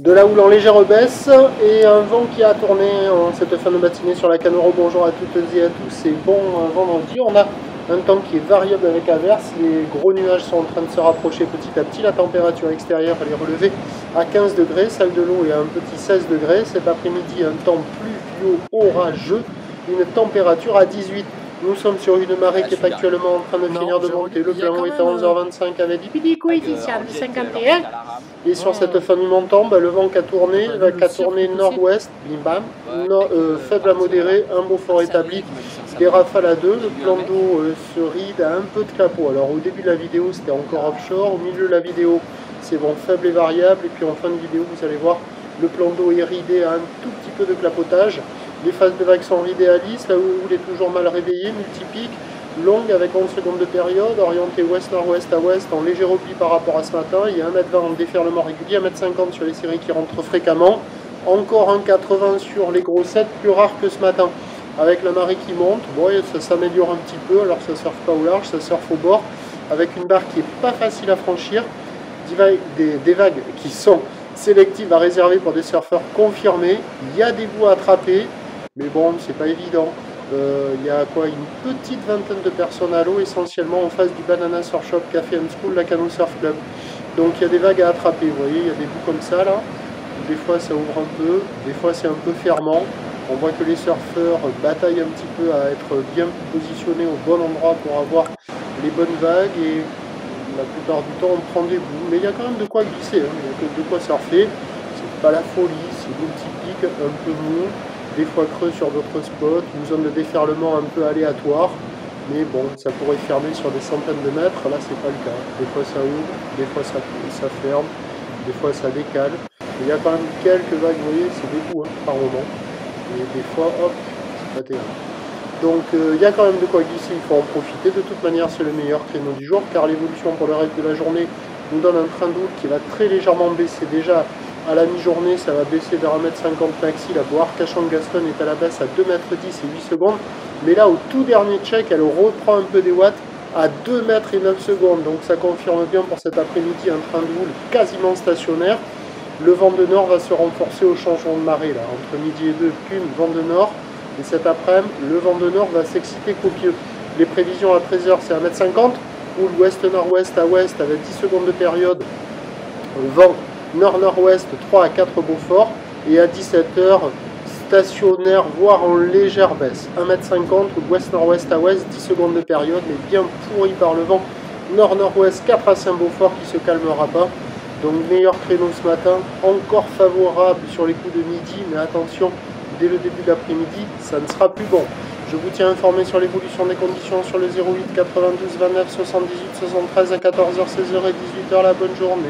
De la houle en légère baisse et un vent qui a tourné en cette fin de matinée sur la Canoro. Bonjour à toutes et à tous et bon vendredi. On a un temps qui est variable avec averse. Les gros nuages sont en train de se rapprocher petit à petit. La température extérieure elle est relevée à 15 degrés. Celle de l'eau est à un petit 16 degrés. Cet après-midi, un temps pluvieux orageux. Une température à 18. Nous sommes sur une marée qui est actuellement en train de finir de monter. Le plan est à 11h25 avec des coefficients de 51. Et sur cette fin du montant, le vent qui a tourné, nord-ouest, bim bam, faible à modéré, un beau fort établi, des rafales à 2, le plan d'eau se ride à un peu de clapot. Alors au début de la vidéo c'était encore offshore, au milieu de la vidéo c'est vent faible et variable, et puis en fin de vidéo vous allez voir le plan d'eau est ridé à un tout petit peu de clapotage. Les phases de vagues sont ridées à 10, là où il est toujours mal réveillé, multipique, longue avec 11 secondes de période, orientée ouest-nord-ouest à ouest en léger repli par rapport à ce matin. Il y a 1m20 en déferlement régulier, 1m50 sur les séries qui rentrent fréquemment. Encore 1m80 sur les grossettes, plus rare que ce matin. Avec la marée qui monte, bon, ça s'améliore un petit peu, alors ça surfe pas au large, ça surfe au bord, avec une barre qui est pas facile à franchir, des vagues qui sont sélectives à réserver pour des surfeurs confirmés. Il y a des bouts à attraper, mais bon, c'est pas évident. Il y a quoi, une petite vingtaine de personnes à l'eau, essentiellement en face du Banana Surf Shop Café and School, la Cano Surf Club. Donc il y a des vagues à attraper, vous voyez, il y a des bouts comme ça là. Des fois ça ouvre un peu, des fois c'est un peu fermant. On voit que les surfeurs bataillent un petit peu à être bien positionnés au bon endroit pour avoir les bonnes vagues, et la plupart du temps on prend des bouts. Mais il y a quand même de quoi glisser, hein. Il y a de quoi surfer. C'est pas la folie, c'est multiplique, un peu mou. Des fois creux sur d'autres spots, une zone de déferlement un peu aléatoire, mais bon, ça pourrait fermer sur des centaines de mètres, là c'est pas le cas. Des fois ça ouvre, des fois ça ferme, des fois ça décale. Il y a quand même quelques vagues, vous voyez, c'est des bouts par moment, et des fois, hop, c'est pas terrible. Donc il y a quand même de quoi glisser, il faut en profiter. De toute manière, c'est le meilleur créneau du jour, car l'évolution pour le reste de la journée nous donne un train d'eau qui va très légèrement baisser déjà. À la mi-journée, ça va baisser vers 1m50 maxi. La boire Cachan-Gaston est à la baisse à 2m10 et 8 secondes. Mais là, au tout dernier check, elle reprend un peu des watts à 2m et 9 secondes. Donc ça confirme bien pour cet après-midi un train de houle quasiment stationnaire. Le vent de nord va se renforcer au changement de marée. Là. Entre midi et 2, pum, vent de nord. Et cet après-midi, le vent de nord va s'exciter copieux. Les prévisions à 13h, c'est 1m50. Houle ouest-nord-ouest à ouest avec 10 secondes de période. Vent nord-nord-ouest 3 à 4 Beaufort, et à 17h stationnaire voire en légère baisse, 1m50 ouest-nord-ouest à ouest, 10 secondes de période, mais bien pourri par le vent nord-nord-ouest 4 à Saint-Beaufort qui se calmera pas. Donc meilleur créneau ce matin, encore favorable sur les coups de midi, mais attention, dès le début de l'après-midi ça ne sera plus bon. Je vous tiens informé sur l'évolution des conditions sur le 08 92 29 78 73 à 14h, 16h et 18h. La bonne journée.